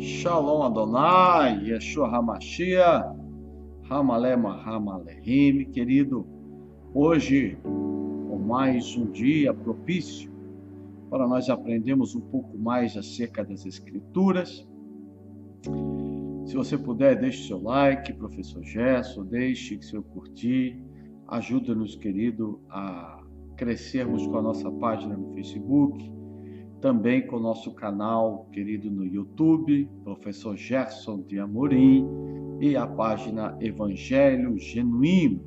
Shalom Adonai, Yeshua HaMashiach, Hamalema Hamalehim, querido. Hoje, com mais um dia propício para nós aprendermos um pouco mais acerca das Escrituras. Se você puder, deixe seu like, professor Gerson, deixe seu curtir, ajuda-nos, querido, a crescermos com a nossa página no Facebook, também com o nosso canal, querido, no YouTube, professor Gerson de Amorim, e a página Evangelho Genuíno.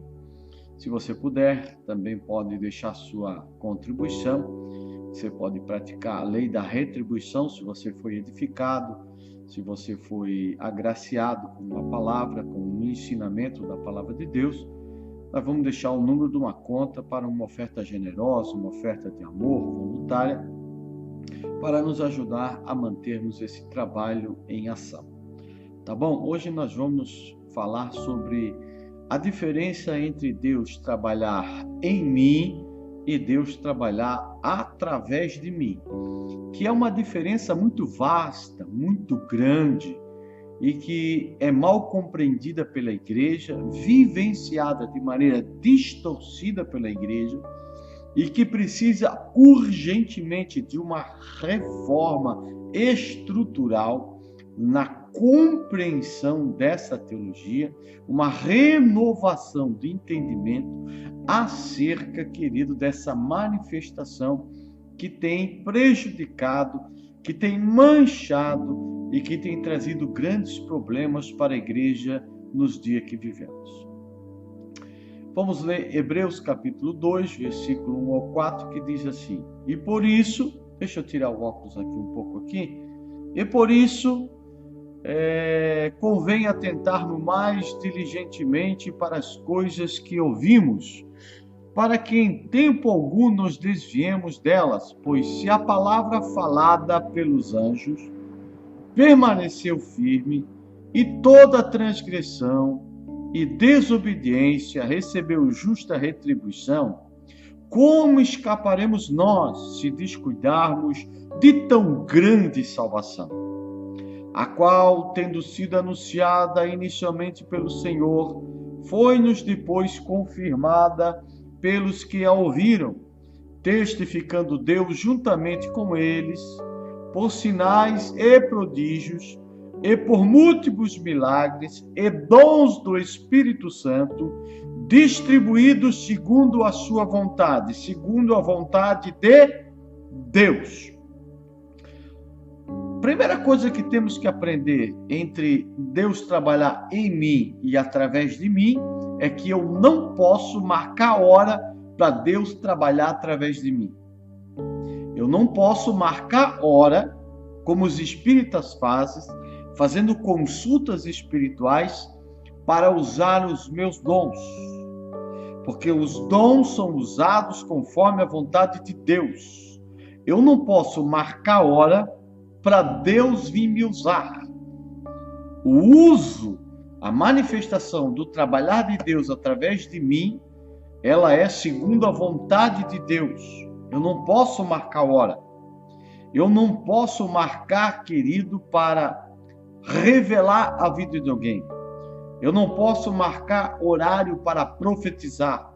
Se você puder, também pode deixar sua contribuição. Você pode praticar a lei da retribuição, se você foi edificado, se você foi agraciado com uma palavra, com um ensinamento da palavra de Deus. Nós vamos deixar o número de uma conta para uma oferta generosa, uma oferta de amor, voluntária, para nos ajudar a mantermos esse trabalho em ação. Tá bom? Hoje nós vamos falar sobre a diferença entre Deus trabalhar em mim e Deus trabalhar através de mim, que é uma diferença muito vasta, muito grande, e que é mal compreendida pela igreja, vivenciada de maneira distorcida pela igreja, e que precisa urgentemente de uma reforma estrutural na compreensão dessa teologia, uma renovação de entendimento acerca, querido, dessa manifestação que tem prejudicado, que tem manchado e que tem trazido grandes problemas para a igreja nos dias que vivemos. Vamos ler Hebreus capítulo 2, versículo 1 ao 4, que diz assim: E por isso, deixa eu tirar o óculos aqui um pouco aqui, e por isso convém atentar-nos mais diligentemente para as coisas que ouvimos, para que em tempo algum nos desviemos delas, pois se a palavra falada pelos anjos permaneceu firme, e toda transgressão e desobediência recebeu justa retribuição, como escaparemos nós se descuidarmos de tão grande salvação, a qual, tendo sido anunciada inicialmente pelo Senhor, foi-nos depois confirmada pelos que a ouviram, testificando Deus juntamente com eles, por sinais e prodígios, e por múltiplos milagres e dons do Espírito Santo, distribuídos segundo a sua vontade, segundo a vontade de Deus. Primeira coisa que temos que aprender entre Deus trabalhar em mim e através de mim é que eu não posso marcar hora para Deus trabalhar através de mim. Eu não posso marcar hora, como os espíritas fazem, fazendo consultas espirituais para usar os meus dons. Porque os dons são usados conforme a vontade de Deus. Eu não posso marcar hora para Deus vir me usar. O uso, a manifestação do trabalhar de Deus através de mim, ela é segundo a vontade de Deus. Eu não posso marcar hora. Eu não posso marcar, querido, para revelar a vida de alguém. Eu não posso marcar horário para profetizar.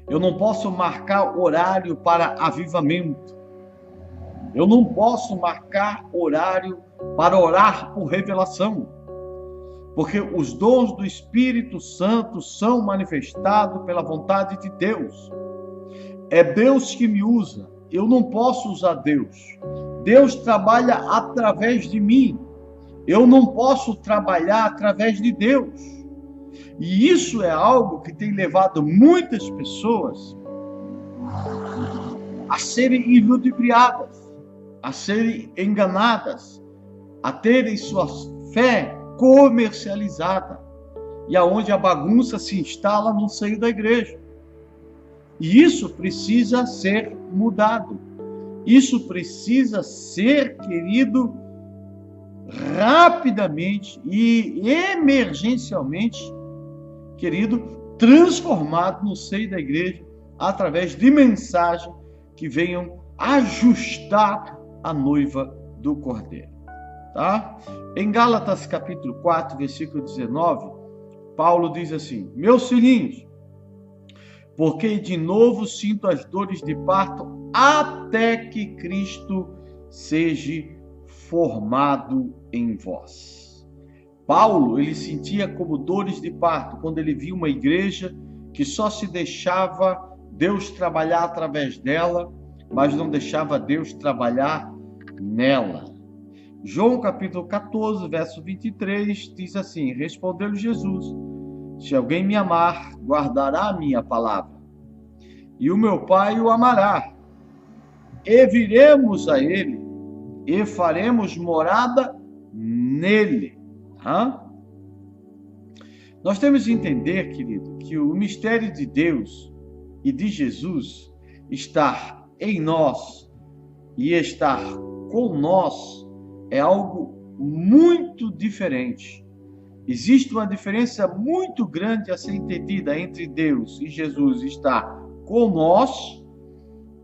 Eu não posso marcar horário para avivamento. Eu não posso marcar horário para orar por revelação. Porque os dons do Espírito Santo são manifestados pela vontade de Deus. É Deus que me usa. Eu não posso usar Deus. Deus trabalha através de mim. Eu não posso trabalhar através de Deus. E isso é algo que tem levado muitas pessoas a serem iludibriadas, a serem enganadas, a terem sua fé comercializada, e aonde a bagunça se instala no seio da igreja. E isso precisa ser mudado. Isso precisa ser, querido, rapidamente e emergencialmente, querido, transformado no seio da igreja através de mensagens que venham ajustar a noiva do Cordeiro. tá? Em Gálatas capítulo 4, versículo 19, Paulo diz assim: meus filhinhos, porque de novo sinto as dores de parto até que Cristo seja formado em vós. Paulo, ele sentia como dores de parto quando ele via uma igreja que só se deixava Deus trabalhar através dela, mas não deixava Deus trabalhar nela. João capítulo 14, verso 23, diz assim: respondeu-lhe Jesus: se alguém me amar, guardará a minha palavra, e o meu Pai o amará, e viremos a ele, e faremos morada nele. Nós temos de entender, querido, que o mistério de Deus e de Jesus estar em nós e estar com nós é algo muito diferente. Existe uma diferença muito grande a ser entendida entre Deus e Jesus estar com nós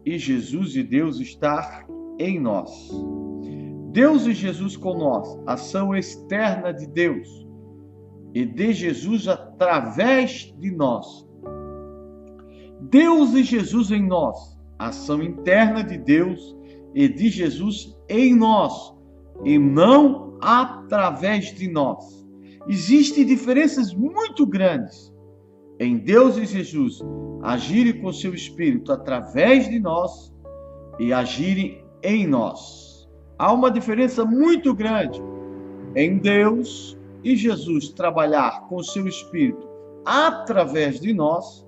e Jesus e Deus estar em nós. Deus e Jesus com nós, ação externa de Deus e de Jesus através de nós. Deus e Jesus em nós, ação interna de Deus e de Jesus em nós, e não através de nós. Existem diferenças muito grandes em Deus e Jesus agirem com seu Espírito através de nós e agirem em nós. Há uma diferença muito grande em Deus e Jesus trabalhar com seu Espírito através de nós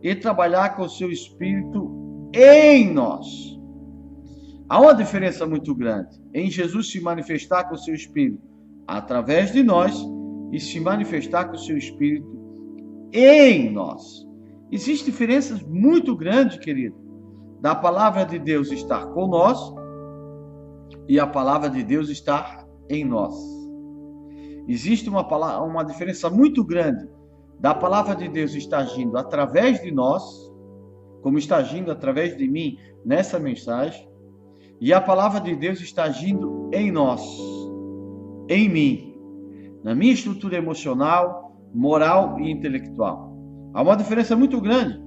e trabalhar com seu Espírito em nós. Há uma diferença muito grande em Jesus se manifestar com seu Espírito através de nós e se manifestar com seu Espírito em nós. Existem diferenças muito grandes, querido, da palavra de Deus estar com nós e a palavra de Deus estar em nós. Existe uma diferença muito grande da palavra de Deus estar agindo através de nós, como está agindo através de mim nessa mensagem, e a palavra de Deus está agindo em nós, em mim, na minha estrutura emocional, moral e intelectual. Há uma diferença muito grande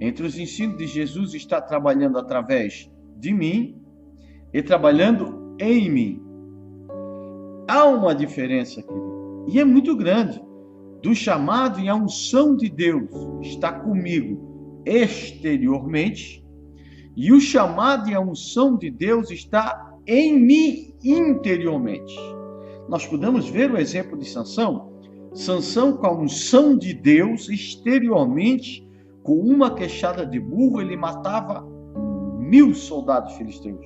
entre os ensinos de Jesus estar trabalhando através de mim e trabalhando em mim. Há uma diferença, querido, e é muito grande, do chamado e a unção de Deus está comigo exteriormente, e o chamado e a unção de Deus está em mim interiormente. Nós podemos ver o exemplo de Sansão. Sansão, com a unção de Deus exteriormente, com uma queixada de burro, ele matava 1000 soldados filisteus.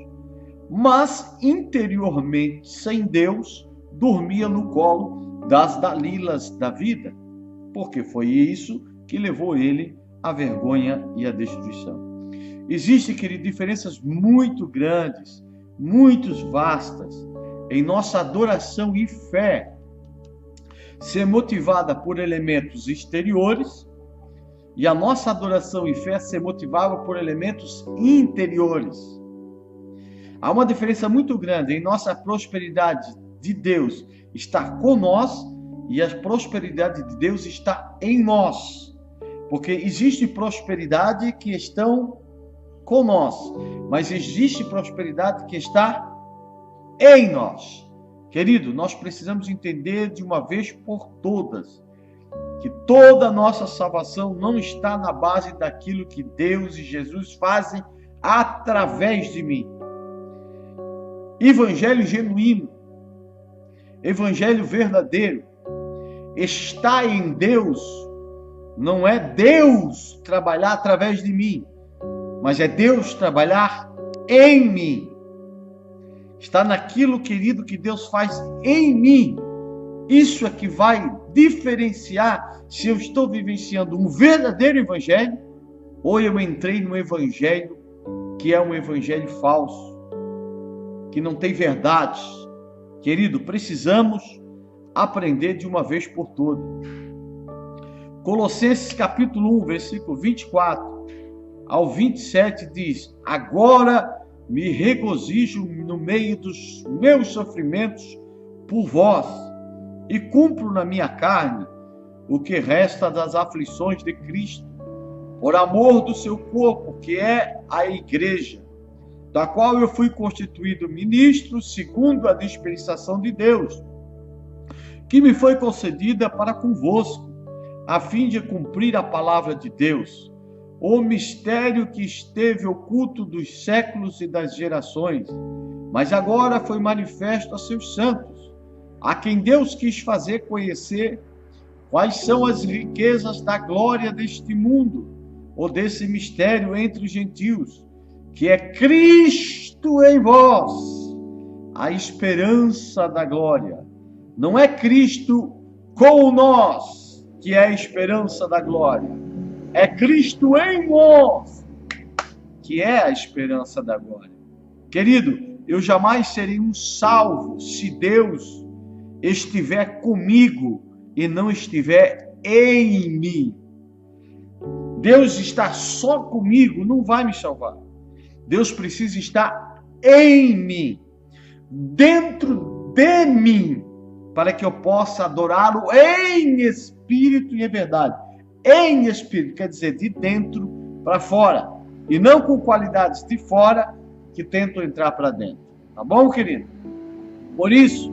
Mas interiormente, sem Deus, dormia no colo das Dalilas da vida, porque foi isso que levou ele à vergonha e à destruição. Existem, querido, diferenças muito grandes, muito vastas, em nossa adoração e fé ser motivada por elementos exteriores e a nossa adoração e fé ser motivada por elementos interiores. Há uma diferença muito grande em nossa prosperidade de Deus estar com nós e a prosperidade de Deus está em nós. Porque existe prosperidade que estão com nós, mas existe prosperidade que está em nós. Querido, nós precisamos entender de uma vez por todas que toda a nossa salvação não está na base daquilo que Deus e Jesus fazem através de mim. Evangelho genuíno, evangelho verdadeiro, está em Deus. Não é Deus trabalhar através de mim, mas é Deus trabalhar em mim. Está naquilo, querido, que Deus faz em mim. Isso é que vai diferenciar se eu estou vivenciando um verdadeiro evangelho ou eu entrei no evangelho que é um evangelho falso, que não tem verdades. Querido, precisamos aprender de uma vez por todas. Colossenses capítulo 1, versículo 24 ao 27 diz: agora me regozijo no meio dos meus sofrimentos por vós, e cumpro na minha carne o que resta das aflições de Cristo, por amor do seu corpo, que é a igreja, da qual eu fui constituído ministro segundo a dispensação de Deus, que me foi concedida para convosco, a fim de cumprir a palavra de Deus, o mistério que esteve oculto dos séculos e das gerações, mas agora foi manifesto a seus santos, a quem Deus quis fazer conhecer quais são as riquezas da glória deste mundo, ou desse mistério entre os gentios, que é Cristo em vós, a esperança da glória. Não é Cristo com nós, que é a esperança da glória. É Cristo em nós, que é a esperança da glória. Querido, eu jamais serei um salvo se Deus estiver comigo e não estiver em mim. Deus estar só comigo não vai me salvar. Deus precisa estar em mim, dentro de mim, para que eu possa adorá-lo em espírito e em verdade. Em espírito, quer dizer, de dentro para fora, e não com qualidades de fora que tentam entrar para dentro. Tá bom, querido? Por isso,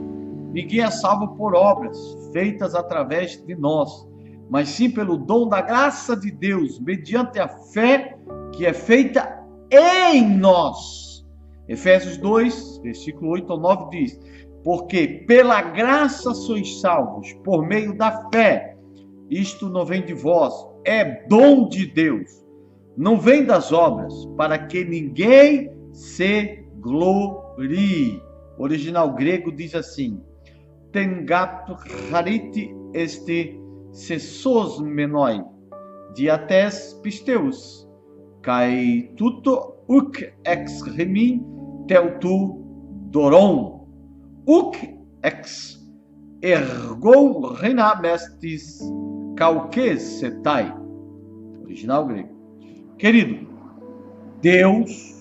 ninguém é salvo por obras feitas através de nós, mas sim pelo dom da graça de Deus, mediante a fé que é feita em nós. Efésios 2, versículo 8 ao 9 diz: porque pela graça sois salvos, por meio da fé. Isto não vem de vós, é dom de Deus. Não vem das obras, para que ninguém se glorie. O original grego diz assim: Tengato chariti este sessos menoi, diates pisteus, kai tuto uc ex remin teutu doron, uc ex ergon renamestis calques setai. Original grego. Querido, Deus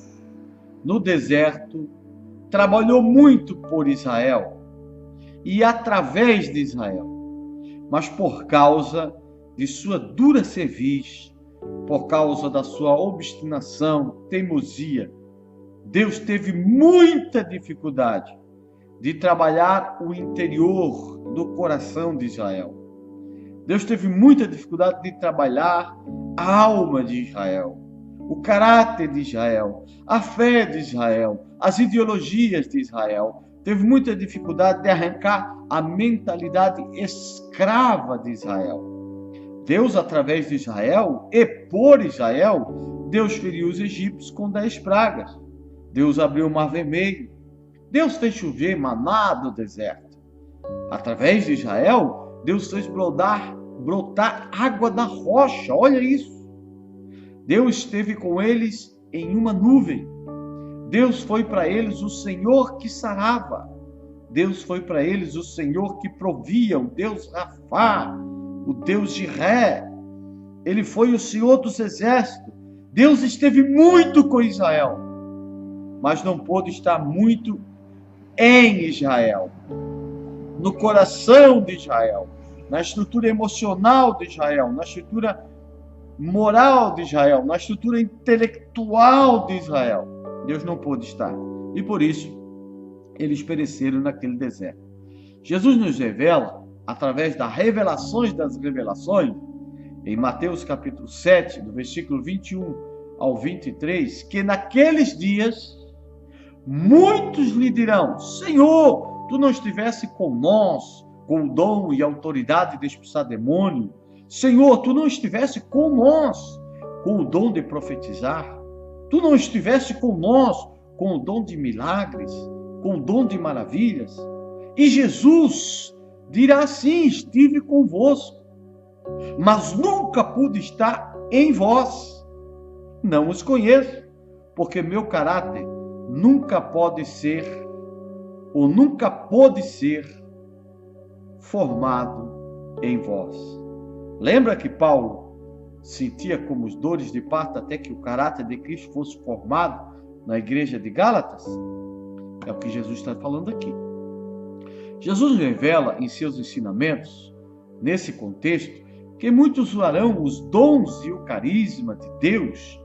no deserto trabalhou muito por Israel e através de Israel, mas por causa de sua dura cerviz, por causa da sua obstinação, teimosia, Deus teve muita dificuldade de trabalhar o interior do coração de Israel. Deus teve muita dificuldade de trabalhar a alma de Israel, o caráter de Israel, a fé de Israel, as ideologias de Israel. Teve muita dificuldade de arrancar a mentalidade escrava de Israel. Deus, através de Israel e por Israel, Deus feriu os egípcios com 10 pragas. Deus abriu o mar vermelho. Deus fez chover maná do deserto. Através de Israel, Deus fez brotar água da rocha. Olha isso. Deus esteve com eles em uma nuvem. Deus foi para eles o Senhor que sarava. Deus foi para eles o Senhor que provia, o Deus Rafá, o Deus de Ré. Ele foi o Senhor dos exércitos. Deus esteve muito com Israel, mas não pôde estar muito em Israel, no coração de Israel, na estrutura emocional de Israel, na estrutura moral de Israel, na estrutura intelectual de Israel. Deus não pôde estar. E por isso, eles pereceram naquele deserto. Jesus nos revela, através das revelações das revelações, em Mateus capítulo 7, do versículo 21 ao 23, que naqueles dias, muitos lhe dirão: Senhor, tu não estivesse com nós, com o dom e autoridade de expulsar demônio? Senhor, tu não estivesse com nós, com o dom de profetizar? Tu não estivesse com nós, com o dom de milagres, com o dom de maravilhas? E Jesus dirá: sim, estive convosco, mas nunca pude estar em vós. Não os conheço, porque meu caráter nunca pode ser, ou nunca pôde ser, formado em vós. Lembra que Paulo sentia como os dores de parto até que o caráter de Cristo fosse formado na igreja de Gálatas? É o que Jesus está falando aqui. Jesus revela em seus ensinamentos, nesse contexto, que muitos usarão os dons e o carisma de Deus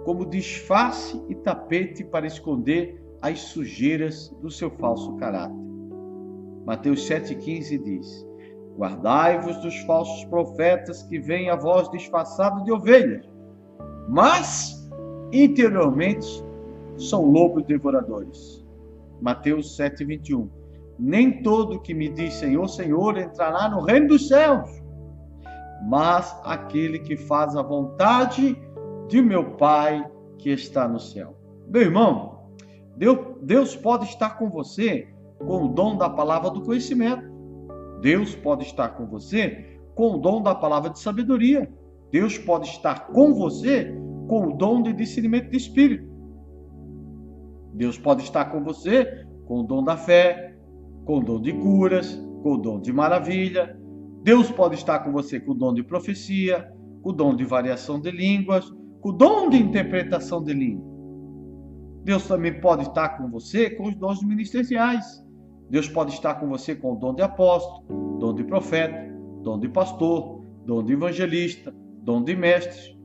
como disfarce e tapete para esconder as sujeiras do seu falso caráter. Mateus 7,15 diz: guardai-vos dos falsos profetas que vêm a vós disfarçados de ovelhas, mas interiormente são lobos devoradores. Mateus 7,21. Nem todo que me diz Senhor, Senhor entrará no reino dos céus, mas aquele que faz a vontade de meu Pai que está no céu. Meu irmão, Deus pode estar com você com o dom da palavra do conhecimento. Deus pode estar com você com o dom da palavra de sabedoria. Deus pode estar com você com o dom de discernimento de espírito. Deus pode estar com você com o dom da fé, com o dom de curas, com o dom de maravilha. Deus pode estar com você com o dom de profecia, com o dom de variação de línguas, com o dom de interpretação de língua. Deus também pode estar com você com os dons ministeriais. Deus pode estar com você com o dom de apóstolo, dom de profeta, dom de pastor, dom de evangelista, dom de mestre.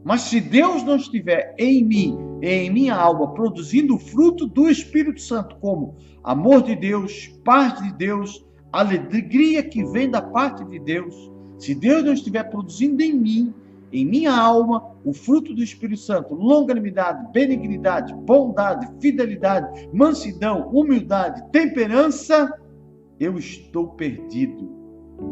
Mas se Deus não estiver em mim, em minha alma, produzindo o fruto do Espírito Santo, como amor de Deus, paz de Deus, alegria que vem da parte de Deus, se Deus não estiver produzindo em mim, em minha alma, o fruto do Espírito Santo, longanimidade, benignidade, bondade, fidelidade, mansidão, humildade, temperança, eu estou perdido.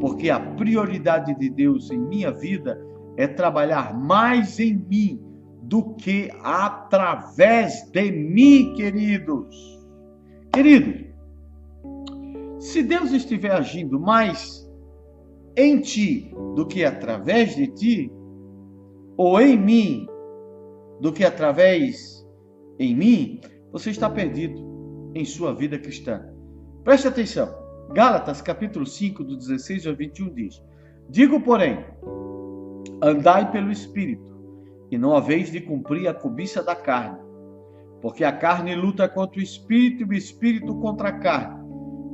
Porque a prioridade de Deus em minha vida é trabalhar mais em mim do que através de mim, queridos. Querido, se Deus estiver agindo mais em ti do que através de ti, ou em mim do que através em mim, você está perdido em sua vida cristã. Preste atenção. Gálatas capítulo 5, do 16 ao 21 diz: digo, porém, andai pelo Espírito, e não haveis de cumprir a cobiça da carne, porque a carne luta contra o Espírito e o Espírito contra a carne,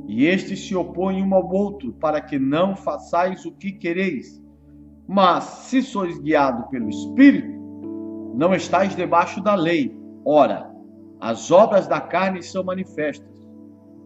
e estes se opõem um ao outro, para que não façais o que quereis. Mas, se sois guiados pelo Espírito, não estáis debaixo da lei. Ora, as obras da carne são manifestas,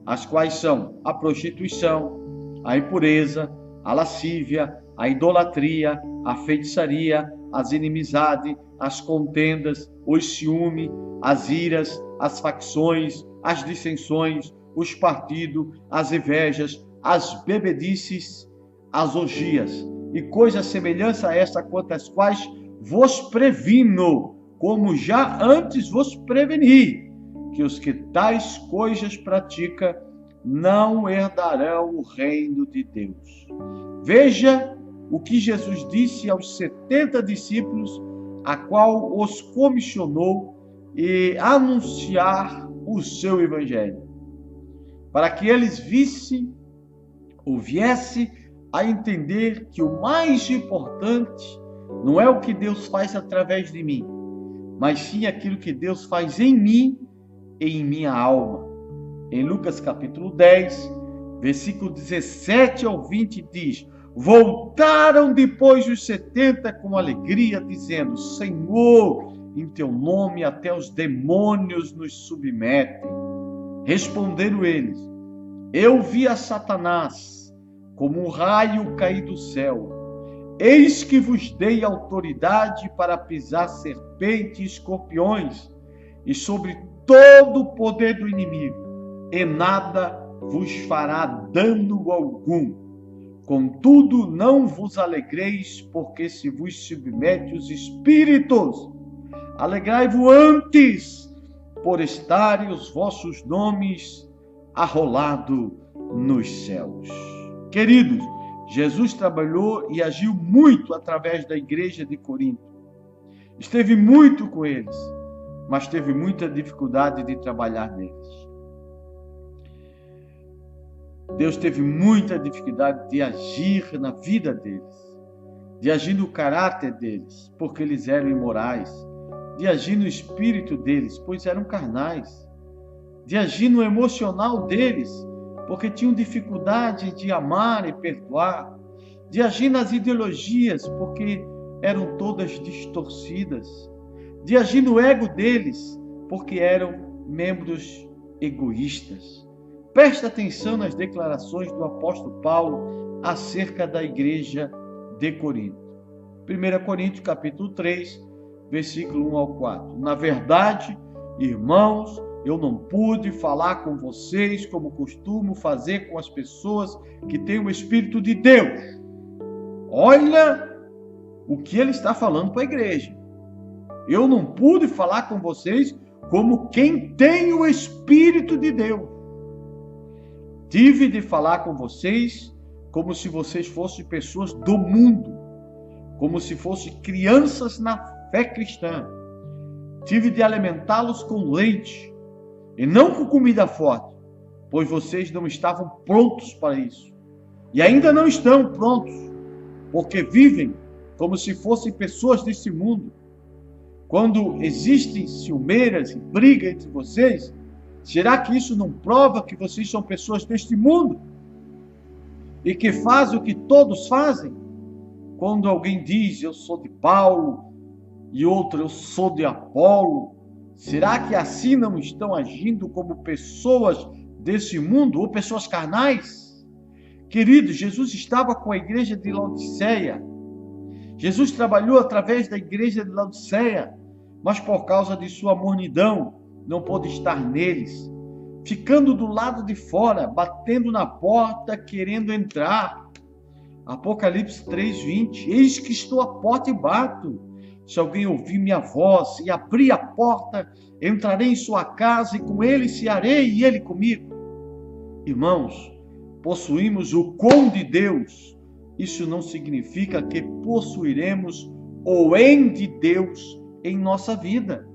as quais são a prostituição, a impureza, a lascívia, a idolatria, a feitiçaria, as inimizades, as contendas, os ciúmes, as iras, as facções, as dissensões, os partidos, as invejas, as bebedices, as orgias, e coisas semelhantes a esta, quanto às quais vos previno, como já antes vos preveni, que os que tais coisas praticam não herdarão o reino de Deus. Veja o que Jesus disse aos 70 discípulos, a qual os comissionou e anunciar o seu evangelho, para que eles viessem a entender que o mais importante não é o que Deus faz através de mim, mas sim aquilo que Deus faz em mim e em minha alma. Em Lucas capítulo 10, versículo 17 ao 20 diz: voltaram depois os 70 com alegria, dizendo: Senhor, em teu nome até os demônios nos submetem. Responderam eles: eu vi a Satanás como um raio cair do céu. Eis que vos dei autoridade para pisar serpentes e escorpiões, e sobre todo o poder do inimigo, e nada vos fará dano algum. Contudo, não vos alegreis, porque se vos submete os espíritos. Alegrai-vos antes, por estarem os vossos nomes arrolados nos céus. Queridos, Jesus trabalhou e agiu muito através da igreja de Corinto. Esteve muito com eles, mas teve muita dificuldade de trabalhar neles. Deus teve muita dificuldade de agir na vida deles, de agir no caráter deles, porque eles eram imorais, de agir no espírito deles, pois eram carnais, de agir no emocional deles, porque tinham dificuldade de amar e perdoar, de agir nas ideologias, porque eram todas distorcidas, de agir no ego deles, porque eram membros egoístas. Presta atenção nas declarações do apóstolo Paulo acerca da igreja de Corinto. 1 Coríntios capítulo 3, versículo 1 ao 4. Na verdade, irmãos, eu não pude falar com vocês como costumo fazer com as pessoas que têm o Espírito de Deus. Olha o que ele está falando para a igreja. Eu não pude falar com vocês como quem tem o Espírito de Deus. Tive de falar com vocês como se vocês fossem pessoas do mundo, como se fossem crianças na fé cristã. Tive de alimentá-los com leite e não com comida forte, pois vocês não estavam prontos para isso. E ainda não estão prontos, porque vivem como se fossem pessoas desse mundo. Quando existem ciumeiras e briga entre vocês, será que isso não prova que vocês são pessoas deste mundo? E que fazem o que todos fazem? Quando alguém diz, eu sou de Paulo, e outro, eu sou de Apolo, será que assim não estão agindo como pessoas desse mundo, ou pessoas carnais? Queridos, Jesus estava com a igreja de Laodiceia. Jesus trabalhou através da igreja de Laodiceia, mas por causa de sua mornidão, não pôde estar neles, ficando do lado de fora, batendo na porta, querendo entrar. Apocalipse 3:20, eis que estou à porta e bato. Se alguém ouvir minha voz e abrir a porta, entrarei em sua casa e com ele cearei e ele comigo. Irmãos, possuímos o com de Deus. Isso não significa que possuiremos o em de Deus em nossa vida.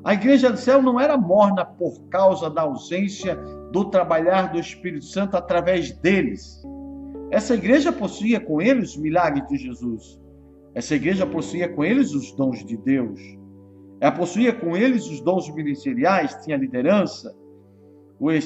A igreja do céu não era morna por causa da ausência do trabalhar do Espírito Santo através deles. Essa igreja possuía com eles os milagres de Jesus. Essa igreja possuía com eles os dons de Deus. Ela possuía com eles os dons ministeriais, tinha liderança,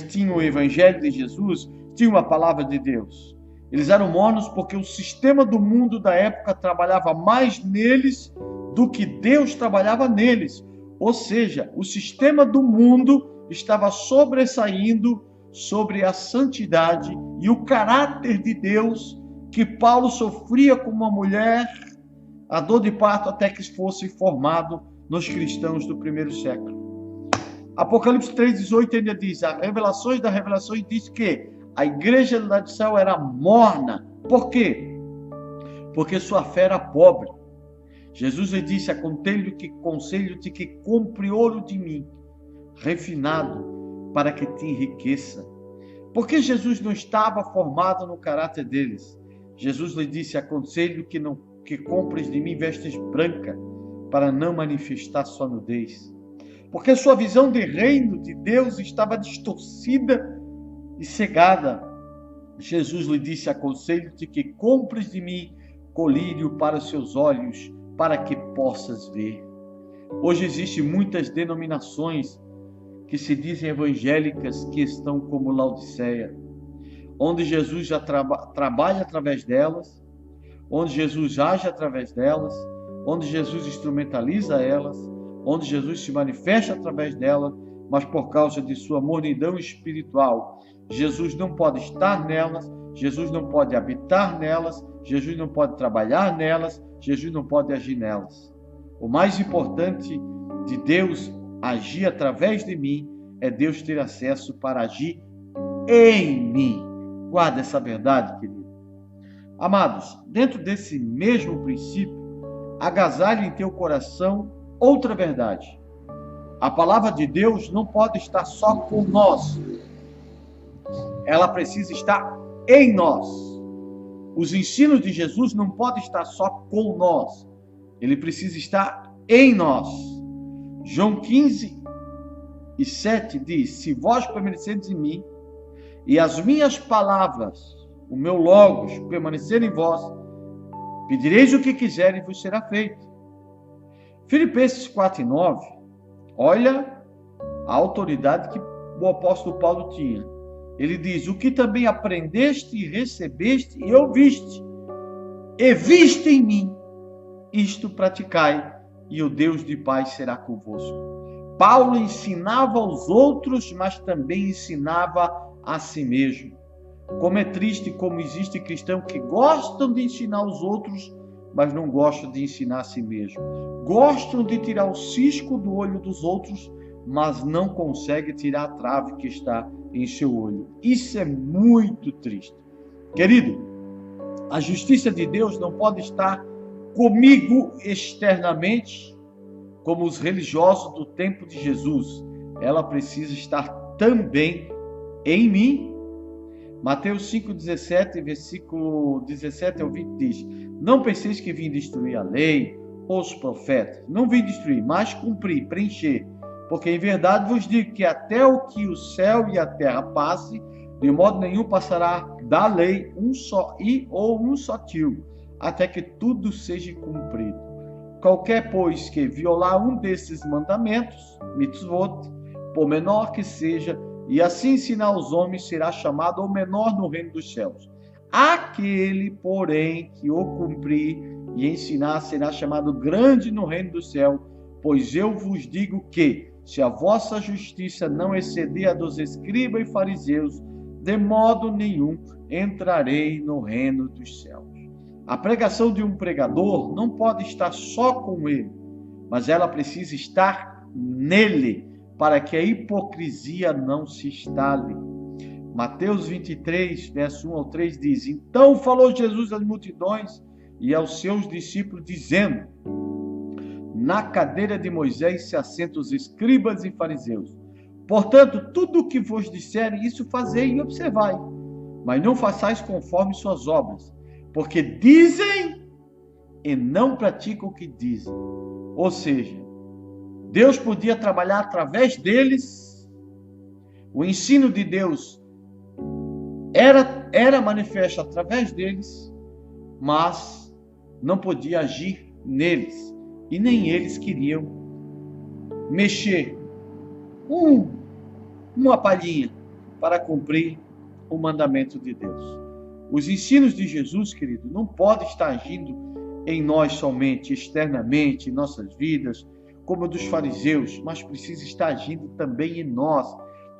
tinha o evangelho de Jesus, tinha a palavra de Deus. Eles eram mornos porque o sistema do mundo da época trabalhava mais neles do que Deus trabalhava neles. Ou seja, o sistema do mundo estava sobressaindo sobre a santidade e o caráter de Deus, que Paulo sofria como uma mulher a dor de parto até que fosse formado nos cristãos do primeiro século. Apocalipse 3:18 ainda diz, as revelações das revelações diz que a igreja de Laodiceia era morna. Por quê? Porque sua fé era pobre. Jesus lhe disse, aconselho-te que compre ouro de mim, refinado, para que te enriqueça. Porque Jesus não estava formado no caráter deles. Jesus lhe disse, aconselho que compres de mim vestes brancas, para não manifestar sua nudez. Porque sua visão de reino de Deus estava distorcida e cegada. Jesus lhe disse, aconselho-te que compres de mim colírio para os seus olhos, para que possas ver. Hoje existem muitas denominações que se dizem evangélicas que estão como Laodiceia, onde Jesus já trabalha através delas, onde Jesus age através delas, onde Jesus instrumentaliza elas, onde Jesus se manifesta através delas, mas por causa de sua mornidão espiritual, Jesus não pode estar nelas, Jesus não pode habitar nelas, Jesus não pode trabalhar nelas, Jesus não pode agir nelas. O mais importante de Deus agir através de mim é Deus ter acesso para agir em mim. Guarda essa verdade, querido. Amados, dentro desse mesmo princípio, agasalhe em teu coração outra verdade. A palavra de Deus não pode estar só com nós. Ela precisa estar em nós. Os ensinos de Jesus não podem estar só com nós. Ele precisa estar em nós. João 15:7 diz, se vós permanecerdes em mim, e as minhas palavras, o meu logos, permanecerem em vós, pedireis o que quiserem e vos será feito. Filipenses 4:9, olha a autoridade que o apóstolo Paulo tinha. Ele diz: o que também aprendeste e recebeste e ouviste, e viste em mim, isto praticai, e o Deus de paz será convosco. Paulo ensinava aos outros, mas também ensinava a si mesmo. Como é triste como existe cristãos que gostam de ensinar aos outros, mas não gostam de ensinar a si mesmo. Gostam de tirar o cisco do olho dos outros, mas não conseguem tirar a trave que está em seu olho. Isso é muito triste. Querido, a justiça de Deus não pode estar comigo externamente, como os religiosos do tempo de Jesus. Ela precisa estar também em mim. Mateus 5,17, versículo 17 ao 20 diz: não penseis que vim destruir a lei ou os profetas. Não vim destruir, mas cumprir, preencher. Porque em verdade vos digo que até o que o céu e a terra passe, de modo nenhum passará da lei um só ou um só tio, até que tudo seja cumprido. Qualquer, pois, que violar um desses mandamentos, mitzvot, por menor que seja, e assim ensinar os homens, será chamado o menor no reino dos céus. Aquele, porém, que o cumprir e ensinar, será chamado grande no reino do céu. Pois eu vos digo que, se a vossa justiça não exceder a dos escribas e fariseus, de modo nenhum entrarei no reino dos céus. A pregação de um pregador não pode estar só com ele, mas ela precisa estar nele, para que a hipocrisia não se instale. Mateus 23, verso 1 ao 3 diz: então falou Jesus às multidões e aos seus discípulos, dizendo: na cadeira de Moisés se assentam os escribas e fariseus. Portanto, tudo o que vos disserem, isso fazei e observai, mas não façais conforme suas obras, porque dizem e não praticam o que dizem. Ou seja, Deus podia trabalhar através deles, o ensino de Deus era manifesto através deles, mas não podia agir neles, e nem eles queriam mexer uma palhinha para cumprir o mandamento de Deus. Os ensinos de Jesus, querido, não podem estar agindo em nós somente, externamente, em nossas vidas, como a dos fariseus, mas precisa estar agindo também em nós,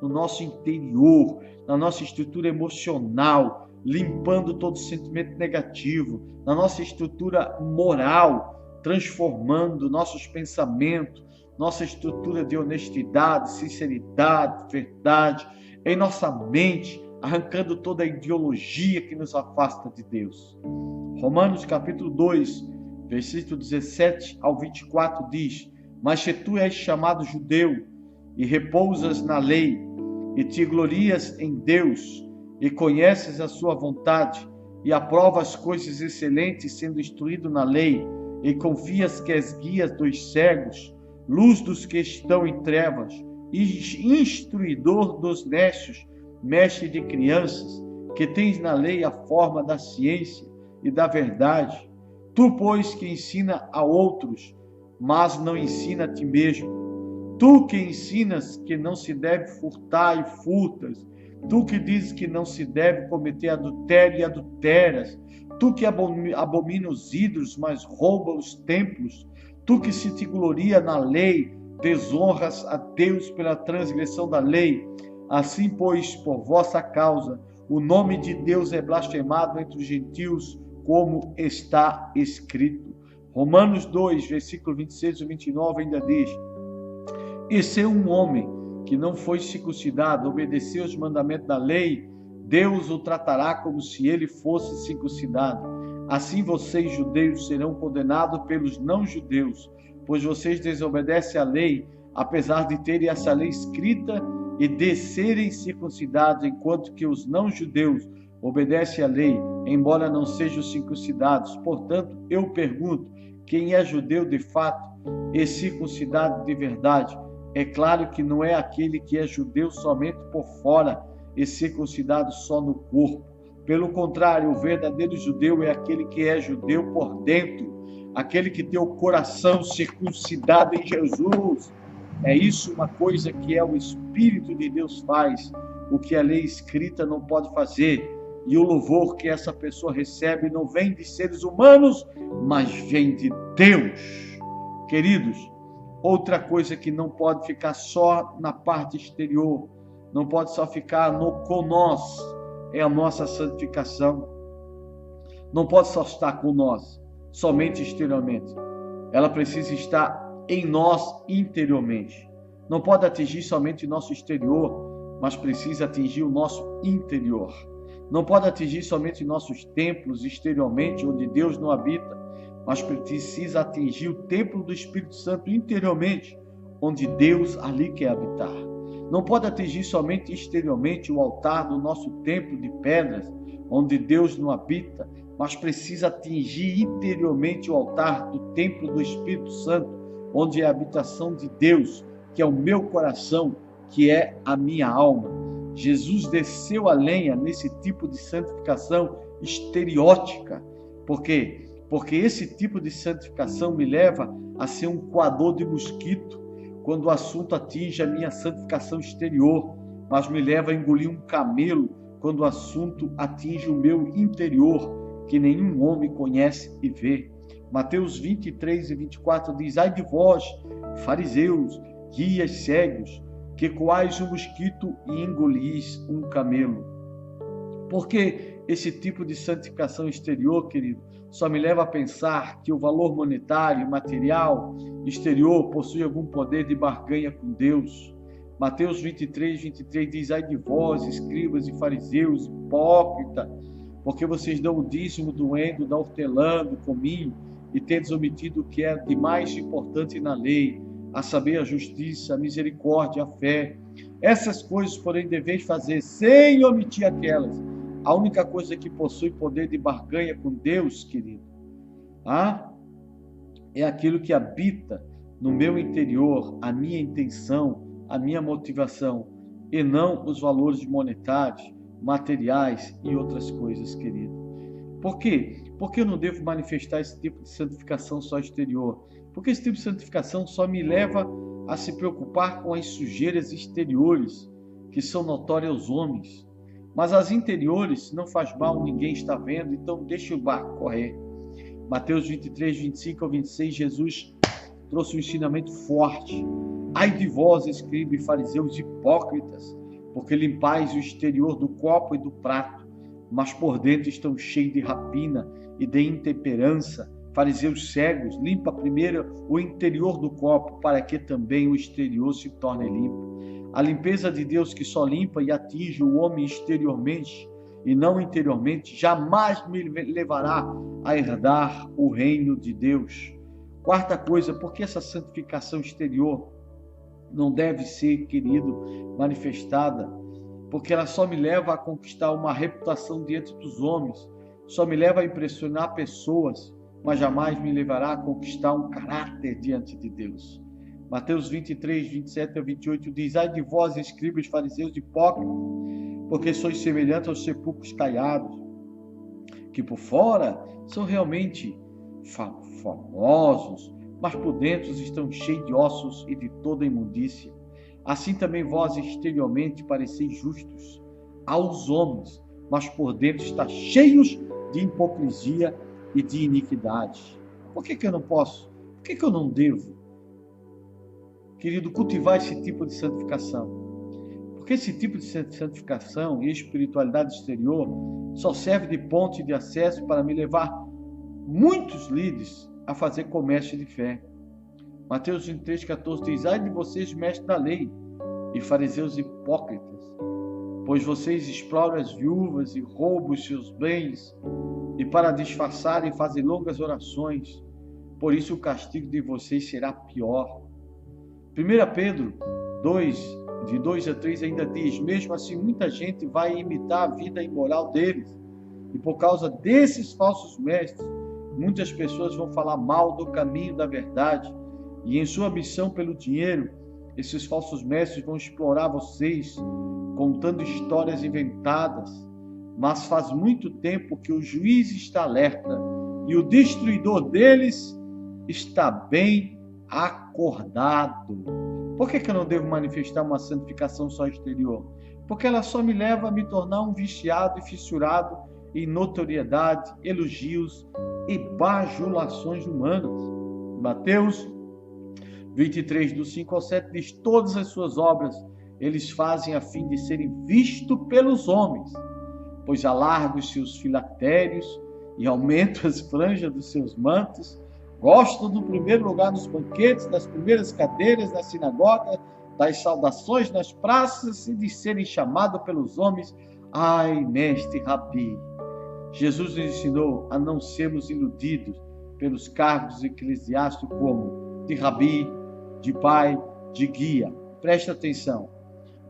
no nosso interior, na nossa estrutura emocional, limpando todo sentimento negativo, na nossa estrutura moral, transformando nossos pensamentos, nossa estrutura de honestidade, sinceridade, verdade, em nossa mente, arrancando toda a ideologia que nos afasta de Deus. Romanos capítulo 2, versículo 17 ao 24 diz: mas se tu és chamado judeu e repousas na lei e te glorias em Deus e conheces a sua vontade e aprovas coisas excelentes sendo instruído na lei e confias que és guia dos cegos, luz dos que estão em trevas, instruidor dos nécios, mestre de crianças, que tens na lei a forma da ciência e da verdade, tu, pois, que ensina a outros, mas não ensina a ti mesmo, tu que ensinas que não se deve furtar e furtas, tu que dizes que não se deve cometer adultério e adulteras, tu que abomina os ídolos, mas rouba os templos, tu que se te gloria na lei, desonras a Deus pela transgressão da lei. Assim, pois, por vossa causa, o nome de Deus é blasfemado entre os gentios, como está escrito. Romanos 2, versículo 26 e 29 ainda diz: e se um homem que não foi circuncidado obedeceu os mandamentos da lei, Deus o tratará como se ele fosse circuncidado. Assim vocês, judeus, serão condenados pelos não-judeus, pois vocês desobedecem à lei, apesar de terem essa lei escrita e de serem circuncidados, enquanto que os não-judeus obedecem à lei, embora não sejam circuncidados. Portanto, eu pergunto: quem é judeu de fato e circuncidado de verdade? É claro que não é aquele que é judeu somente por fora e circuncidado só no corpo. Pelo contrário, o verdadeiro judeu é aquele que é judeu por dentro, aquele que tem o coração circuncidado em Jesus. É isso uma coisa que o Espírito de Deus faz, o que a lei escrita não pode fazer. E o louvor que essa pessoa recebe não vem de seres humanos, mas vem de Deus. Queridos, outra coisa que não pode ficar só na parte exterior, não pode só ficar com nós, é a nossa santificação. Não pode só estar com nós, somente exteriormente. Ela precisa estar em nós interiormente. Não pode atingir somente o nosso exterior, mas precisa atingir o nosso interior. Não pode atingir somente nossos templos exteriormente, onde Deus não habita, mas precisa atingir o templo do Espírito Santo interiormente, onde Deus ali quer habitar. Não pode atingir somente exteriormente o altar do nosso templo de pedras, onde Deus não habita, mas precisa atingir interiormente o altar do templo do Espírito Santo, onde é a habitação de Deus, que é o meu coração, que é a minha alma. Jesus desceu a lenha nesse tipo de santificação estereótica. Por quê? Porque esse tipo de santificação me leva a ser um coador de mosquito, quando o assunto atinge a minha santificação exterior, mas me leva a engolir um camelo, quando o assunto atinge o meu interior, que nenhum homem conhece e vê. Mateus 23 e 24 diz: ai de vós, fariseus, guias cegos, que coais um mosquito e engolis um camelo. Porque esse tipo de santificação exterior, querido, só me leva a pensar que o valor monetário e material exterior possui algum poder de barganha com Deus. Mateus 23 diz: ai de vós, escribas e fariseus, hipócrita, porque vocês dão o dízimo do endro, da hortelã, do cominho, e tendes omitido o que é de mais importante na lei, a saber, a justiça, a misericórdia, a fé. Essas coisas, porém, deveis fazer sem omitir aquelas. A única coisa que possui poder de barganha com Deus, querido, é aquilo que habita no meu interior, a minha intenção, a minha motivação, e não os valores monetários, materiais e outras coisas, querido. Por quê? Porque eu não devo manifestar esse tipo de santificação só exterior. Porque esse tipo de santificação só me leva a se preocupar com as sujeiras exteriores, que são notórias aos homens. Mas as interiores não faz mal, ninguém está vendo, então deixa o barco correr. Mateus 23, 25 ao 26, Jesus trouxe um ensinamento forte. Ai de vós, escribas e fariseus hipócritas, porque limpais o exterior do copo e do prato, mas por dentro estão cheios de rapina e de intemperança. Fariseus cegos, limpa primeiro o interior do copo, para que também o exterior se torne limpo. A limpeza de Deus, que só limpa e atinge o homem exteriormente e não interiormente, jamais me levará a herdar o reino de Deus. Quarta coisa, porque essa santificação exterior não deve ser, querido, manifestada? Porque ela só me leva a conquistar uma reputação diante dos homens, só me leva a impressionar pessoas, mas jamais me levará a conquistar um caráter diante de Deus. Mateus 23, 27 a 28 diz: ai de vós, escribas, fariseus hipócritas, porque sois semelhantes aos sepulcros caiados, que por fora são realmente famosos, mas por dentro estão cheios de ossos e de toda imundícia. Assim também vós exteriormente pareceis justos aos homens, mas por dentro está cheios de hipocrisia e de iniquidade. Por que eu não posso? Por que eu não devo, querido, cultivar esse tipo de santificação? Porque esse tipo de santificação e espiritualidade exterior só serve de ponte de acesso para me levar muitos líderes a fazer comércio de fé. Mateus 23, 14 diz: ai de vocês, mestres da lei e fariseus hipócritas, pois vocês exploram as viúvas e roubam os seus bens, e para disfarçarem fazem longas orações. Por isso o castigo de vocês será pior. 1 Pedro 2, de 2 a 3 ainda diz: mesmo assim muita gente vai imitar a vida imoral deles, e por causa desses falsos mestres, muitas pessoas vão falar mal do caminho da verdade, e em sua ambição pelo dinheiro, esses falsos mestres vão explorar vocês, contando histórias inventadas. Mas faz muito tempo que o juiz está alerta, e o destruidor deles está bem acordado. Por que eu não devo manifestar uma santificação só exterior? Porque ela só me leva a me tornar um viciado e fissurado em notoriedade, elogios e bajulações humanas. Mateus 23, do 5 ao 7, diz: todas as suas obras eles fazem a fim de serem vistos pelos homens, pois alargam os seus filactérios e aumentam as franjas dos seus mantos, gostam do primeiro lugar nos banquetes, das primeiras cadeiras na sinagoga, das saudações nas praças e de serem chamados pelos homens: ai, mestre, rabi. Jesus nos ensinou a não sermos iludidos pelos cargos eclesiásticos como de rabi, de pai, de guia. Preste atenção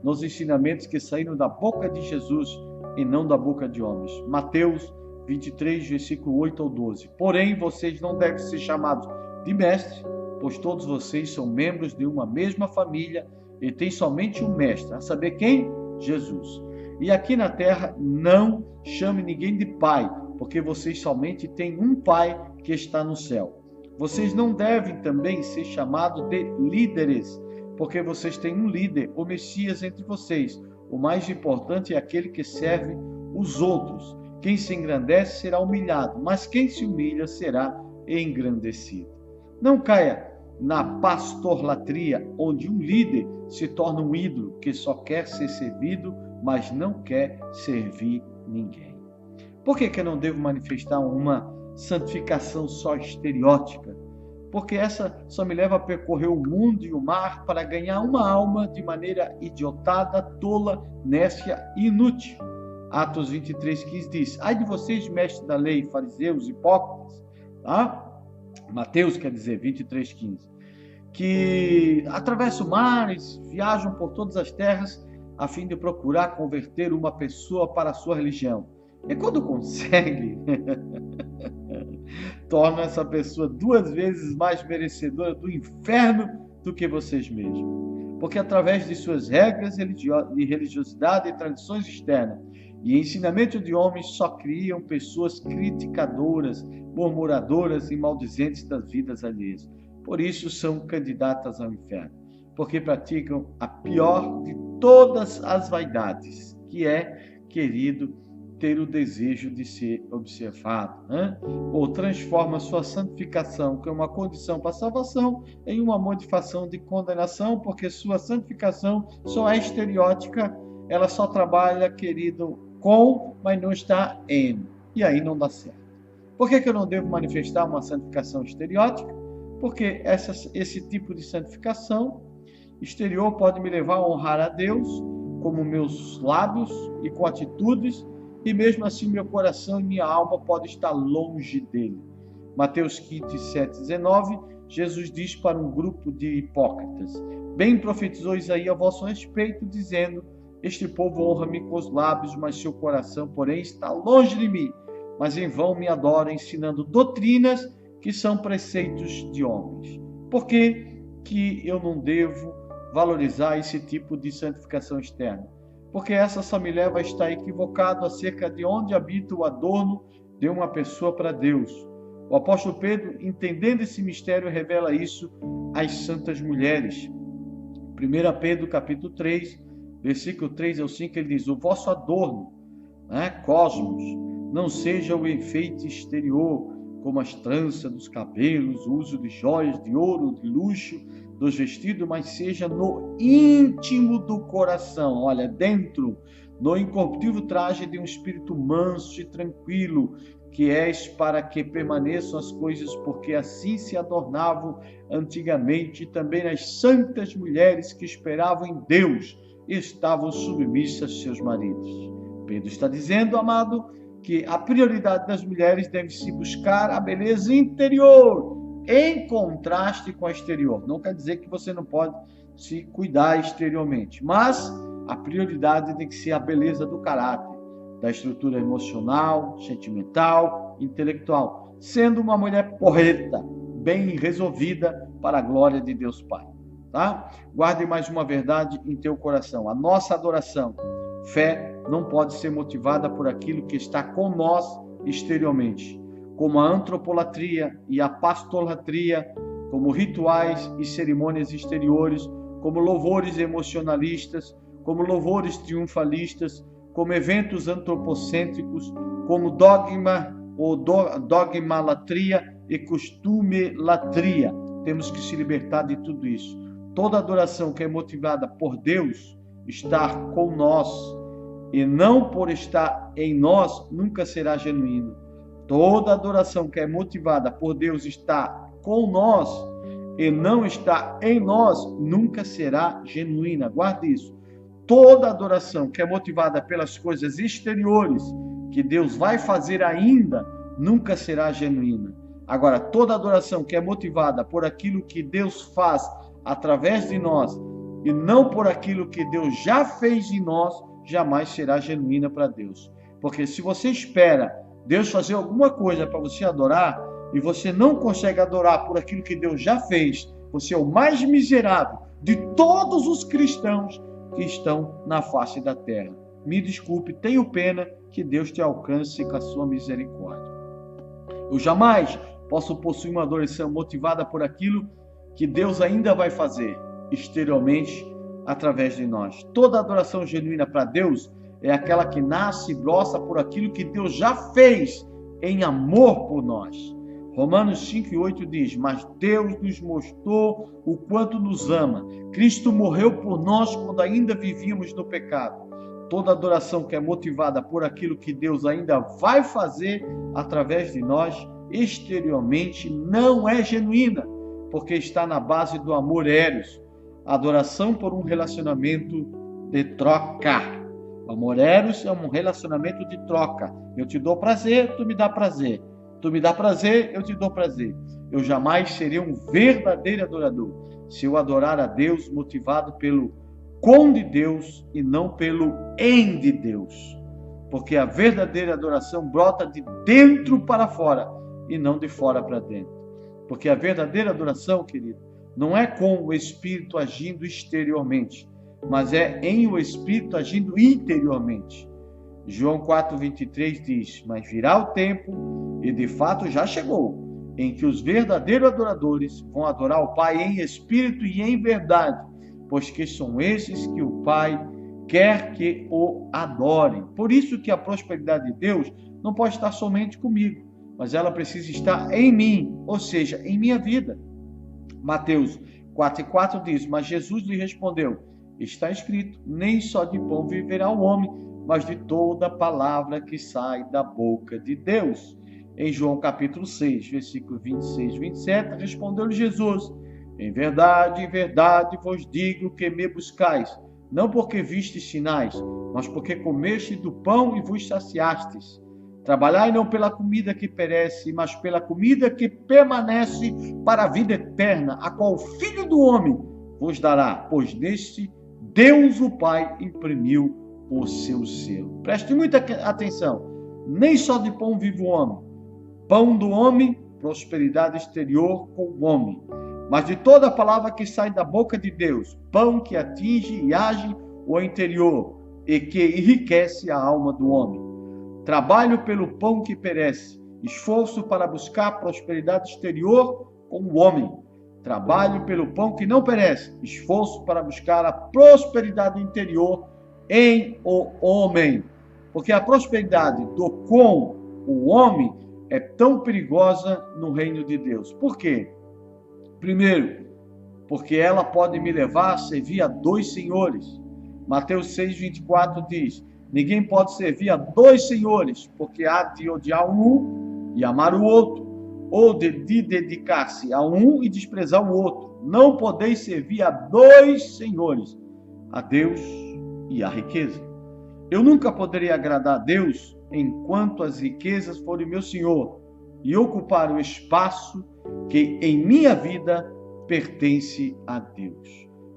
nos ensinamentos que saíram da boca de Jesus e não da boca de homens. Mateus 23, versículo 8 ao 12. Porém, vocês não devem ser chamados de mestre, pois todos vocês são membros de uma mesma família e tem somente um mestre, a saber quem? Jesus. E aqui na terra não chame ninguém de pai, porque vocês somente têm um pai que está no céu. Vocês não devem também ser chamados de líderes, porque vocês têm um líder, o Messias, entre vocês. O mais importante é aquele que serve os outros. Quem se engrandece será humilhado, mas quem se humilha será engrandecido. Não caia na pastorlatria, onde um líder se torna um ídolo que só quer ser servido, mas não quer servir ninguém. Por que eu não devo manifestar uma santificação só estereótica? Porque essa só me leva a percorrer o mundo e o mar para ganhar uma alma de maneira idiotada, tola, nécia e inútil. Atos 23:15 diz: ai de vocês, mestres da lei, fariseus, hipócritas, tá? Mateus, quer dizer, 23:15, que atravessam mares, viajam por todas as terras, a fim de procurar converter uma pessoa para a sua religião. E quando consegue, torna essa pessoa 2 vezes mais merecedora do inferno do que vocês mesmos. Porque através de suas regras de religiosidade e tradições externas e ensinamento de homens só criam pessoas criticadoras, murmuradoras e maldizentes das vidas alheias. Por isso são candidatas ao inferno, porque praticam a pior de todas as vaidades, que é, querido, ter o desejo de ser observado, né? Ou transforma sua santificação, que é uma condição para a salvação, em uma modificação de condenação, porque sua santificação só é estereótica, ela só trabalha, querido, com, mas não está em. E aí não dá certo. Por que eu não devo manifestar uma santificação estereótica? Porque esse tipo de santificação exterior pode me levar a honrar a Deus como meus lábios e com atitudes, e mesmo assim meu coração e minha alma podem estar longe dele. Mateus 15, 7, 19, Jesus diz para um grupo de hipócritas: bem profetizou Isaías a vosso respeito, dizendo: este povo honra-me com os lábios, mas seu coração, porém, está longe de mim. Mas em vão me adoram, ensinando doutrinas que são preceitos de homens. Por que eu não devo valorizar esse tipo de santificação externa? Porque essa só me leva a estar equivocado acerca de onde habita o adorno de uma pessoa para Deus. O apóstolo Pedro, entendendo esse mistério, revela isso às santas mulheres. 1 Pedro capítulo 3, versículo 3 ao 5, ele diz: o vosso adorno, cosmos, não seja o enfeite exterior, como as tranças dos cabelos, o uso de joias, de ouro, de luxo, dos vestidos, mas seja no íntimo do coração, olha, dentro, no incorruptível traje de um espírito manso e tranquilo, que és para que permaneçam as coisas, porque assim se adornavam antigamente também as santas mulheres que esperavam em Deus e estavam submissas a seus maridos. Pedro está dizendo, amado, que a prioridade das mulheres deve se buscar a beleza interior, em contraste com a exterior. Não quer dizer que você não pode se cuidar exteriormente, mas a prioridade tem que ser a beleza do caráter, da estrutura emocional, sentimental, intelectual, sendo uma mulher porreta, bem resolvida para a glória de Deus Pai. Tá? Guarde mais uma verdade em teu coração: a nossa adoração, fé, não pode ser motivada por aquilo que está com nós exteriormente. como a antropolatria e a pastolatria, como rituais e cerimônias exteriores, como louvores emocionalistas, como louvores triunfalistas, como eventos antropocêntricos, como dogma ou dogmalatria e costumelatria. Temos que se libertar de tudo isso. Toda adoração que é motivada por Deus estar com nós e não por estar em nós nunca será genuína. Toda adoração que é motivada por Deus estar com nós e não está em nós nunca será genuína. Guarde isso. Toda adoração que é motivada pelas coisas exteriores que Deus vai fazer ainda nunca será genuína. Agora, toda adoração que é motivada por aquilo que Deus faz através de nós e não por aquilo que Deus já fez em nós, jamais será genuína para Deus. Porque se você espera Deus fazer alguma coisa para você adorar e você não consegue adorar por aquilo que Deus já fez, você é o mais miserável de todos os cristãos que estão na face da terra. Me desculpe, tenho pena, que Deus te alcance com a sua misericórdia. Eu jamais posso possuir uma adoração motivada por aquilo que Deus ainda vai fazer exteriormente através de nós. Toda adoração genuína para Deus é aquela que nasce e brota por aquilo que Deus já fez em amor por nós. Romanos 5:8 diz: mas Deus nos mostrou o quanto nos ama. Cristo morreu por nós quando ainda vivíamos no pecado. Toda adoração que é motivada por aquilo que Deus ainda vai fazer através de nós, exteriormente, não é genuína, porque está na base do amor eros. Adoração por um relacionamento de troca. O amor eros é um relacionamento de troca. Eu te dou prazer, tu me dá prazer. Tu me dá prazer, eu te dou prazer. Eu jamais serei um verdadeiro adorador se eu adorar a Deus motivado pelo com de Deus e não pelo em de Deus. Porque a verdadeira adoração brota de dentro para fora e não de fora para dentro. Porque a verdadeira adoração, querido, não é com o Espírito agindo exteriormente, mas é em o Espírito agindo interiormente. João 4:23 diz: mas virá o tempo, e de fato já chegou, em que os verdadeiros adoradores vão adorar o Pai em espírito e em verdade, pois que são esses que o Pai quer que o adorem. Por isso que a prosperidade de Deus não pode estar somente comigo, mas ela precisa estar em mim, ou seja, em minha vida. Mateus 4:4 diz: mas Jesus lhe respondeu: está escrito, nem só de pão viverá o homem, mas de toda palavra que sai da boca de Deus. Em João capítulo 6, versículo 26 e 27, respondeu-lhe Jesus: em verdade vos digo que me buscais, não porque vistes sinais, mas porque comeste do pão e vos saciastes. Trabalhai não pela comida que perece, mas pela comida que permanece para a vida eterna, a qual o Filho do Homem vos dará, pois neste Deus o Pai imprimiu o seu selo. Preste muita atenção. Nem só de pão vive o homem. Pão do homem, prosperidade exterior com o homem. Mas de toda a palavra que sai da boca de Deus, pão que atinge e age o interior e que enriquece a alma do homem. Trabalho pelo pão que perece, esforço para buscar prosperidade exterior com o homem. Trabalho pelo pão que não perece, esforço para buscar a prosperidade interior em o homem. Porque a prosperidade do com o homem é tão perigosa no reino de Deus. Por quê? Primeiro, porque ela pode me levar a servir a dois senhores. Mateus 6:24 diz: ninguém pode servir a dois senhores, porque há de odiar um e amar o outro, ou de dedicar-se a um e desprezar o outro. Não podeis servir a dois senhores, a Deus e a riqueza. Eu nunca poderei agradar a Deus enquanto as riquezas forem meu senhor e ocupar o espaço que em minha vida pertence a Deus.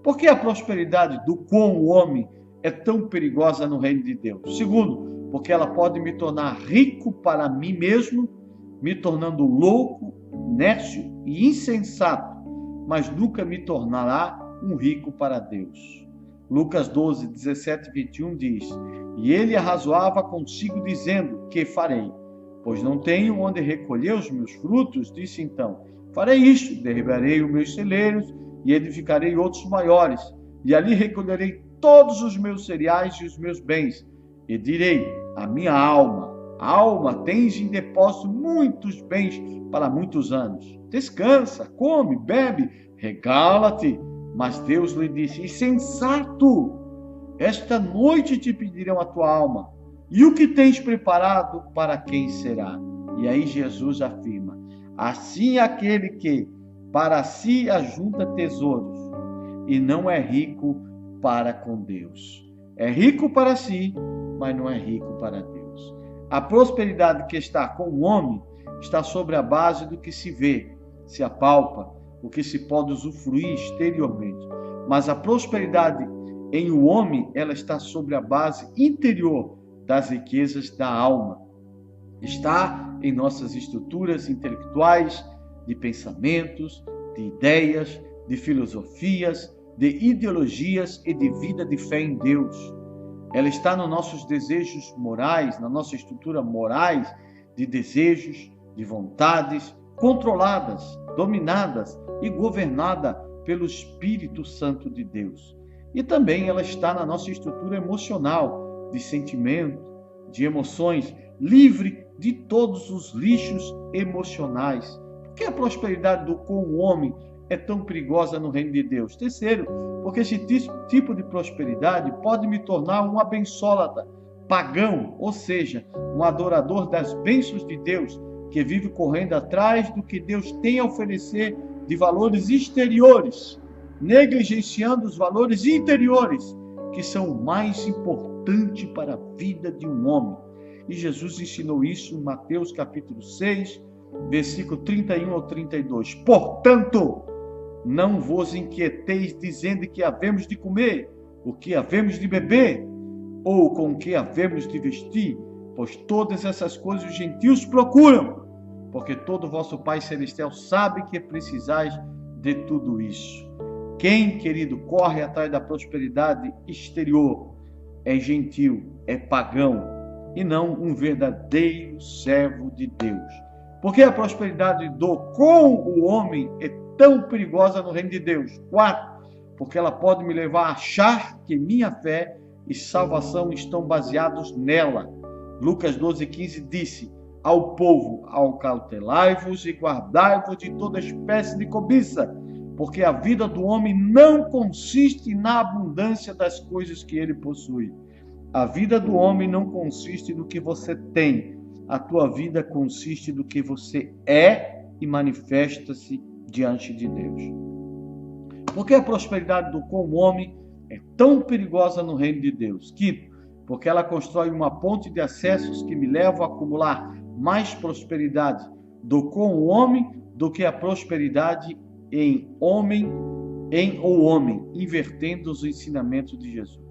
Por que a prosperidade do com o homem é tão perigosa no reino de Deus? Segundo, porque ela pode me tornar rico para mim mesmo, me tornando louco, nécio e insensato, mas nunca me tornará um rico para Deus. Lucas 12, 17 e 21 diz: e ele arrazoava consigo dizendo: que farei? pois não tenho onde recolher os meus frutos. Disse então: farei isto, derribarei os meus celeiros e edificarei outros maiores, e ali recolherei todos os meus cereais e os meus bens. E direi à minha alma: alma, tens em depósito muitos bens para muitos anos. Descansa, come, bebe, regala-te. Mas Deus lhe disse: insensato, esta noite te pedirão a tua alma, e o que tens preparado, para quem será? E aí Jesus afirma: assim aquele que para si ajunta tesouros e não é rico para com Deus. É rico para si, mas não é rico para Deus. A prosperidade que está com o homem está sobre a base do que se vê, se apalpa, o que se pode usufruir exteriormente. Mas a prosperidade em o homem, ela está sobre a base interior das riquezas da alma. Está em nossas estruturas intelectuais, de pensamentos, de ideias, de filosofias, de ideologias e de vida de fé em Deus. Ela está nos nossos desejos morais, na nossa estrutura morais, de desejos, de vontades controladas, dominadas e governadas pelo Espírito Santo de Deus. E também ela está na nossa estrutura emocional, de sentimento, de emoções, livre de todos os lixos emocionais. Por que a prosperidade do com o homem é tão perigosa no reino de Deus? Terceiro, porque esse tipo de prosperidade pode me tornar um abençólatra, pagão, ou seja, um adorador das bênçãos de Deus, que vive correndo atrás do que Deus tem a oferecer de valores exteriores, negligenciando os valores interiores, que são o mais importante para a vida de um homem. E Jesus ensinou isso em Mateus capítulo 6, versículo 31 ao 32. Portanto, não vos inquieteis dizendo que havemos de comer, o que havemos de beber, ou com o que havemos de vestir, pois todas essas coisas os gentios procuram, porque todo vosso Pai Celestial sabe que precisais de tudo isso. Quem, querido, corre atrás da prosperidade exterior é gentil, é pagão, e não um verdadeiro servo de Deus. Porque a prosperidade do com o homem é tão perigosa no reino de Deus? 4. Porque ela pode me levar a achar que minha fé e salvação estão baseados nela. Lucas 12,15 disse ao povo: acautelai-vos e guardai-vos de toda espécie de cobiça, porque a vida do homem não consiste na abundância das coisas que ele possui. A vida do homem não consiste no que você tem. A tua vida consiste no que você é e manifesta-se diante de Deus. Por que a prosperidade do com o homem é tão perigosa no reino de Deus? Quinto, porque ela constrói uma ponte de acessos que me levam a acumular mais prosperidade do com o homem do que a prosperidade em o homem, invertendo os ensinamentos de Jesus.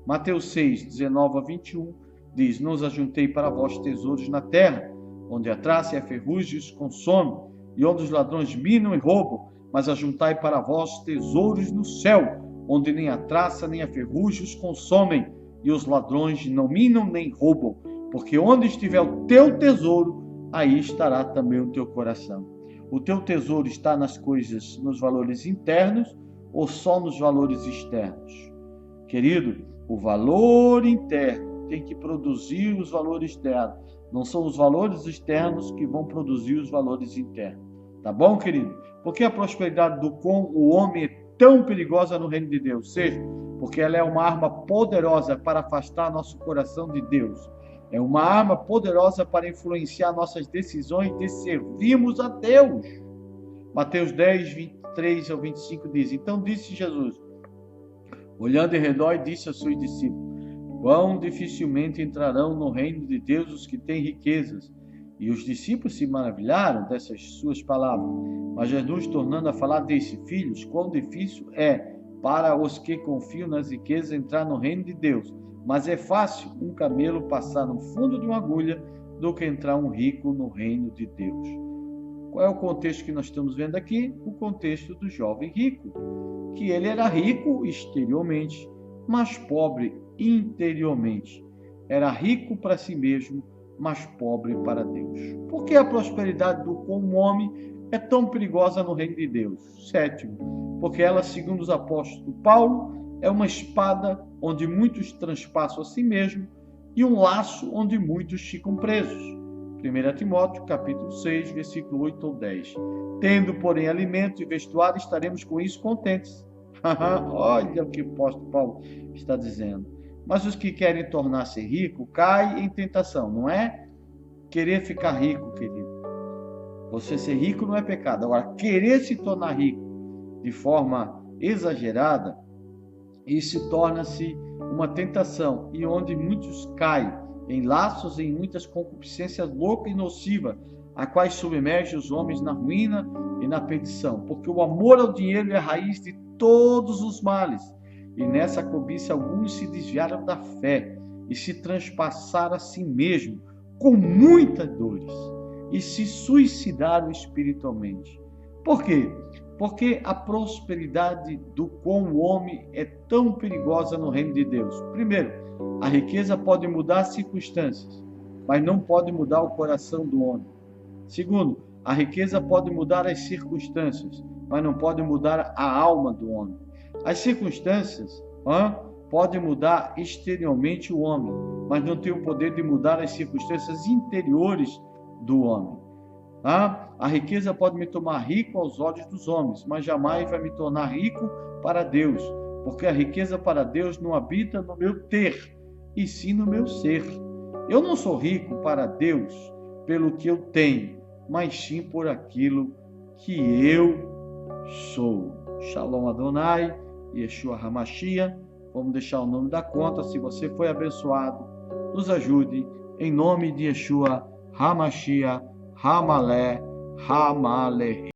Mateus 6, 19 a 21 diz: não os ajuntei para vós tesouros na terra, onde a traça e a ferrugem os consomem, e onde os ladrões minam e roubam, mas ajuntai para vós tesouros no céu, onde nem a traça nem a ferrugem os consomem, e os ladrões não minam nem roubam, porque onde estiver o teu tesouro, aí estará também o teu coração. O teu tesouro está nas coisas, nos valores internos ou só nos valores externos? Querido, o valor interno tem que produzir os valores externos. Não são os valores externos que vão produzir os valores internos. Tá bom, querido? Porque a prosperidade do com o homem é tão perigosa no reino de Deus? Seja, porque ela é uma arma poderosa para afastar nosso coração de Deus. É uma arma poderosa para influenciar nossas decisões de servirmos a Deus. Mateus 10, 23 ao 25 diz: então disse Jesus, olhando em redor, e disse aos seus discípulos: quão dificilmente entrarão no reino de Deus os que têm riquezas. E os discípulos se maravilharam dessas suas palavras. Mas Jesus, tornando a falar, disse: filhos, quão difícil é para os que confiam nas riquezas entrar no reino de Deus. Mas é fácil um camelo passar no fundo de uma agulha do que entrar um rico no reino de Deus. Qual é o contexto que nós estamos vendo aqui? O contexto do jovem rico, que ele era rico exteriormente, mas pobre interiormente. Era rico para si mesmo, mas pobre para Deus. Por que a prosperidade do como homem é tão perigosa no reino de Deus? Sétimo, porque ela, segundo os apóstolos Paulo, é uma espada onde muitos transpassam a si mesmo e um laço onde muitos ficam presos. 1 Timóteo, capítulo 6, versículo 8 ou 10. Tendo, porém, alimento e vestuário, estaremos com isso contentes. Olha o que o apóstolo Paulo está dizendo. Mas os que querem tornar-se ricos caem em tentação, não é? Querer ficar rico, querido. Você ser rico não é pecado. Agora, querer se tornar rico de forma exagerada, isso torna-se uma tentação, e onde muitos caem em laços, em muitas concupiscências loucas e nocivas, a quais submerge os homens na ruína e na perdição, porque o amor ao dinheiro é a raiz de todos os males, e nessa cobiça alguns se desviaram da fé e se transpassaram a si mesmo com muitas dores e se suicidaram espiritualmente. Por quê? Porque a prosperidade do com o homem é tão perigosa no reino de Deus. Primeiro, a riqueza pode mudar as circunstâncias, mas não pode mudar o coração do homem. Segundo, a riqueza pode mudar as circunstâncias, mas não pode mudar a alma do homem. As circunstâncias podem mudar exteriormente o homem, mas não tem o poder de mudar as circunstâncias interiores do homem. A riqueza pode me tornar rico aos olhos dos homens, mas jamais vai me tornar rico para Deus, porque a riqueza para Deus não habita no meu ter, e sim no meu ser. Eu não sou rico para Deus pelo que eu tenho, mas sim por aquilo que eu sou. Shalom Adonai, Yeshua HaMashiach. Vamos deixar o nome da conta. Se você foi abençoado, nos ajude. Em nome de Yeshua HaMashiach, Hamalé, Hamalé.